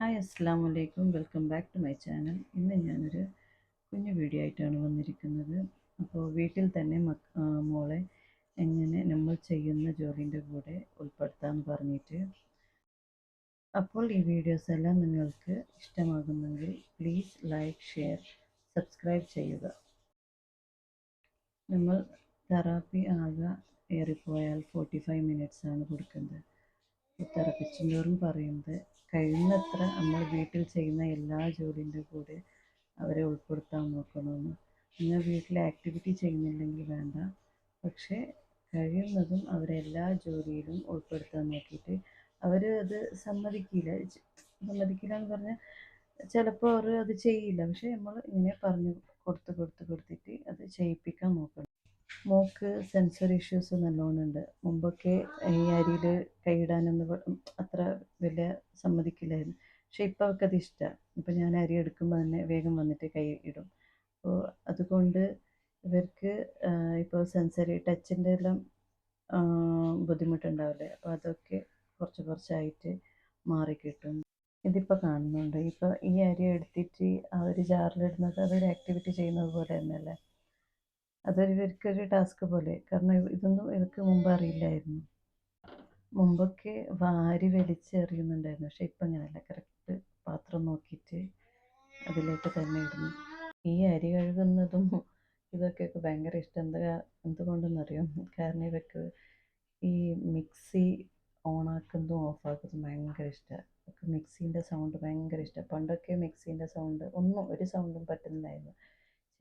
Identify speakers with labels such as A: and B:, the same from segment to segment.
A: Hi അസ്സാം വലൈക്കും, welcome back to my channel. ഇന്ന് ഞാനൊരു കുഞ്ഞു വീഡിയോ ആയിട്ടാണ് വന്നിരിക്കുന്നത്. അപ്പോൾ വീട്ടിൽ തന്നെ മോളെ എങ്ങനെ നമ്മൾ ചെയ്യുന്ന ജോലിൻ്റെ കൂടെ ഉൾപ്പെടുത്താമെന്ന് പറഞ്ഞിട്ട്. അപ്പോൾ ഈ വീഡിയോസ് എല്ലാം നിങ്ങൾക്ക് ഇഷ്ടമാകുന്നെങ്കിൽ പ്ലീസ് ലൈക്ക്, ഷെയർ, സബ്സ്ക്രൈബ് ചെയ്യുക. നമ്മൾ തെറാപ്പി ആകെ ഏറിപ്പോയാൽ 45 മിനിറ്റ്സാണ് കൊടുക്കുന്നത്. തെറാപ്പിസ്റ്റിനോടും പറയുന്നത് കഴിയുന്നത്ര നമ്മൾ വീട്ടിൽ ചെയ്യുന്ന എല്ലാ ജോലിൻ്റെ കൂടെ അവരെ ഉൾപ്പെടുത്താൻ നോക്കണമെന്ന്. നിങ്ങൾ വീട്ടിൽ ആക്ടിവിറ്റി ചെയ്യുന്നില്ലെങ്കിൽ വേണ്ട, പക്ഷേ കഴിയുന്നതും അവരെല്ലാ ജോലിയിലും ഉൾപ്പെടുത്താൻ നോക്കിയിട്ട് അവർ അത് സമ്മതിക്കില്ല എന്ന് പറഞ്ഞാൽ ചിലപ്പോൾ അവർ അത് ചെയ്യില്ല. പക്ഷേ നമ്മൾ ഇങ്ങനെ പറഞ്ഞു കൊടുത്തിട്ട് അത് ചെയ്യിപ്പിക്കാൻ നോക്കണം. മോൾക്ക് സെൻസറി ഇഷ്യൂസ് നല്ലോണം ഉണ്ട്. മുമ്പൊക്കെ ഈ അരിയിൽ കൈയിടാനൊന്നും അത്ര വലിയ സമ്മതിക്കില്ലായിരുന്നു. പക്ഷെ ഇപ്പോൾ അവൾക്കത് ഇഷ്ടമാണ്. ഇപ്പോൾ ഞാൻ അരി എടുക്കുമ്പോൾ തന്നെ വേഗം വന്നിട്ട് കൈ ഇടും. അപ്പോൾ അതുകൊണ്ട് ഇവർക്ക് ഇപ്പോൾ സെൻസറി ടച്ചിൻ്റെ എല്ലാം ബുദ്ധിമുട്ടുണ്ടാവില്ലേ, അപ്പോൾ അതൊക്കെ കുറച്ചായിട്ട് മാറിക്കിട്ടും. ഇതിപ്പോൾ കാണുന്നുണ്ട്. ഇപ്പോൾ ഈ അരി എടുത്തിട്ട് ആ ഒരു ജാറിലിടുന്നത് അതൊരു ആക്ടിവിറ്റി ചെയ്യുന്നത് പോലെ തന്നെയല്ലേ. അതൊരു ഇവർക്കൊരു ടാസ്ക് പോലെ. കാരണം ഇതൊന്നും ഇവർക്ക് മുമ്പ് അറിയില്ലായിരുന്നു. മുമ്പൊക്കെ വാരി വലിച്ചെറിയുന്നുണ്ടായിരുന്നു. പക്ഷെ ഇപ്പം അങ്ങനെയല്ല. കറക്റ്റ് പാത്രം നോക്കിയിട്ട് അതിലേക്ക് തന്നെ ഇടുന്നു. ഈ അരി കഴുകുന്നതും ഇതൊക്കെ ഭയങ്കര ഇഷ്ടം. എന്തുകൊണ്ടെന്നറിയോ? കാരണം ഇവർക്ക് ഈ മിക്സി ഓണാക്കുന്നതും ഓഫാക്കുന്നതും ഭയങ്കര ഇഷ്ടമാണ്. മിക്സീൻ്റെ സൗണ്ട് ഭയങ്കര ഇഷ്ടമാണ്. പണ്ടൊക്കെ മിക്സീൻ്റെ സൗണ്ട് ഒരു സൗണ്ടും പറ്റുന്നില്ലായിരുന്നു.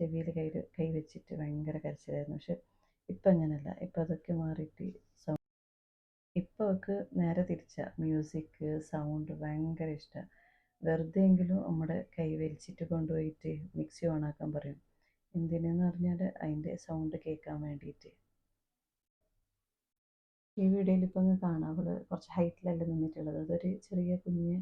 A: ചെവിയിൽ കൈ വെച്ചിട്ട് ഭയങ്കര കരച്ചിലായിരുന്നു. പക്ഷെ ഇപ്പം അങ്ങനെയല്ല. ഇപ്പം അതൊക്കെ മാറിയിട്ട് ഇപ്പോൾ അവൾക്ക് നേരെ തിരിച്ചാണ്. മ്യൂസിക് സൗണ്ട് ഭയങ്കര ഇഷ്ടമാണ്. വെറുതെയെങ്കിലും നമ്മുടെ കൈ വലിച്ചിട്ട് കൊണ്ടുപോയിട്ട് മിക്സി ഓണാക്കാൻ പറയും. എന്തിനെന്ന് പറഞ്ഞാൽ അതിൻ്റെ സൗണ്ട് കേൾക്കാൻ വേണ്ടിയിട്ട്. ഈ വീഡിയോയിൽ ഇപ്പോൾ അങ്ങ് കാണാം, അവൾ കുറച്ച് ഹൈറ്റിലല്ല നിന്നിട്ടുള്ളത്. അതൊരു ചെറിയ കുഞ്ഞ്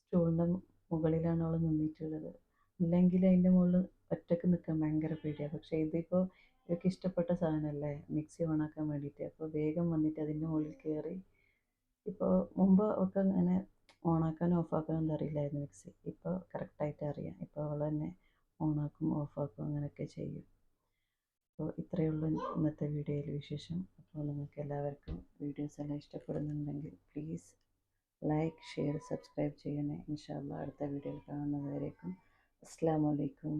A: സ്റ്റൂളിൻ്റെ മുകളിലാണ് അവൾ നിന്നിട്ടുള്ളത്. അല്ലെങ്കിൽ അതിൻ്റെ മുകളിൽ ഒറ്റയ്ക്ക് നിൽക്കാൻ ഭയങ്കര പേടിയാണ്. പക്ഷേ ഇതിപ്പോൾ ഇവർക്ക് ഇഷ്ടപ്പെട്ട സാധനമല്ലേ, മിക്സി ഓണാക്കാൻ വേണ്ടിയിട്ട്. അപ്പോൾ വേഗം വന്നിട്ട് അതിൻ്റെ മുകളിൽ കയറി. ഇപ്പോൾ മുമ്പ് ഒക്കെ അങ്ങനെ ഓണാക്കാനും ഓഫാക്കാനും അറിയില്ലായിരുന്നു മിക്സി. ഇപ്പോൾ കറക്റ്റായിട്ട് അറിയാം. ഇപ്പോൾ അവൾ തന്നെ ഓണാക്കും ഓഫാക്കും അങ്ങനെയൊക്കെ ചെയ്യും. അപ്പോൾ ഇത്രയേ ഉള്ളൂ ഇന്നത്തെ വീഡിയോയിൽ വിശേഷം. അപ്പോൾ നിങ്ങൾക്ക് എല്ലാവർക്കും വീഡിയോസ് എല്ലാം ഇഷ്ടപ്പെടുന്നുണ്ടെങ്കിൽ പ്ലീസ് ലൈക്ക്, ഷെയർ, സബ്സ്ക്രൈബ് ചെയ്യണേ. ഇൻഷാ അല്ലാഹ് അടുത്ത വീഡിയോയിൽ കാണുന്നത് വരേക്കും അസ്സലാമു അലൈക്കും.